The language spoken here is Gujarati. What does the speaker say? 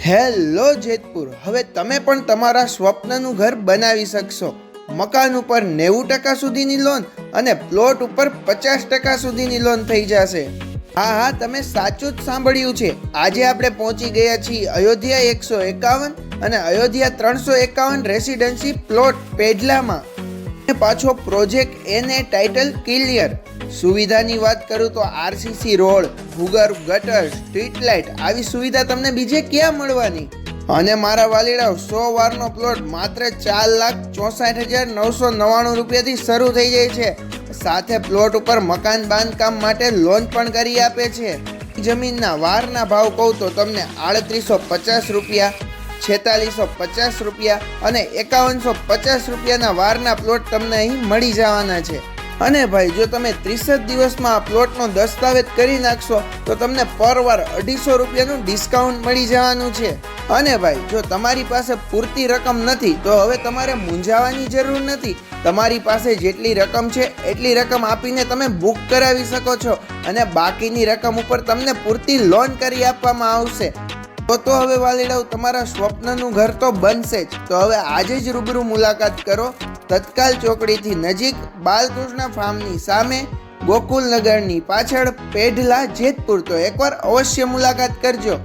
હેલો જેતપુર, હવે તમે પણ તમારા સ્વપ્નનું ઘર બનાવી શકશો. મકાન ઉપર 90% સુધીની લોન અને પ્લોટ ઉપર 50% સુધીની લોન થઈ જશે. હા, તમે સાચું જ સાંભળ્યું છે. આજે આપણે પહોંચી ગયા છીએ અયોધ્યા 151 અને અયોધ્યા 351 રેસિડેન્સી પ્લોટ પેઢલામાં. પાછો પ્રોજેક્ટ એને ટાઇટલ ક્લિયર. સુવિધાની વાત કરું તો આરસીસી રોડ, ભૂગર્ભ ગટર, સ્ટ્રીટ લાઇટ આવી સુવિધા તમને બીજે ક્યાં મળવાની? અને મારા વાલીડાઓ 100 વારનો પ્લોટ માત્ર 4,64,999 રૂપિયાથી શરૂ થઈ જાય છે. સાથે પ્લોટ ઉપર મકાન બાંધકામ માટે લોન પણ કરી આપે છે. જમીનના વારના ભાવ કહું તો તમને 3850 રૂપિયા, 4650 રૂપિયા અને 5150 રૂપિયાના વારના પ્લોટ તમને અહીં મળી જવાના છે. અને ભાઈ, જો તમે 30 જ દિવસમાં આ પ્લોટનો દસ્તાવેજ કરી નાખશો તો તમને પર વાર 250 રૂપિયાનું ડિસ્કાઉન્ટ મળી જવાનું છે. અને ભાઈ, જો તમારી પાસે પૂરતી રકમ નથી તો હવે તમારે મૂંઝાવાની જરૂર નથી. તમારી પાસે જેટલી રકમ છે એટલી રકમ આપીને તમે બુક કરાવી શકો છો અને બાકીની રકમ ઉપર તમને પૂરતી લોન કરી આપવામાં આવશે. તો હવે વાલીડાઓ, તમારા સ્વપ્નનું ઘર તો બનશે જ. તો હવે આજે જ રૂબરૂ મુલાકાત કરો. તત્કાલ ચોકડીથી નજીક, બાલકૃષ્ણ ફાર્મની સામે, ગોકુલનગરની પાછળ, પેઢલા, જેતપુર. તો એકવાર અવશ્ય મુલાકાત કરજો.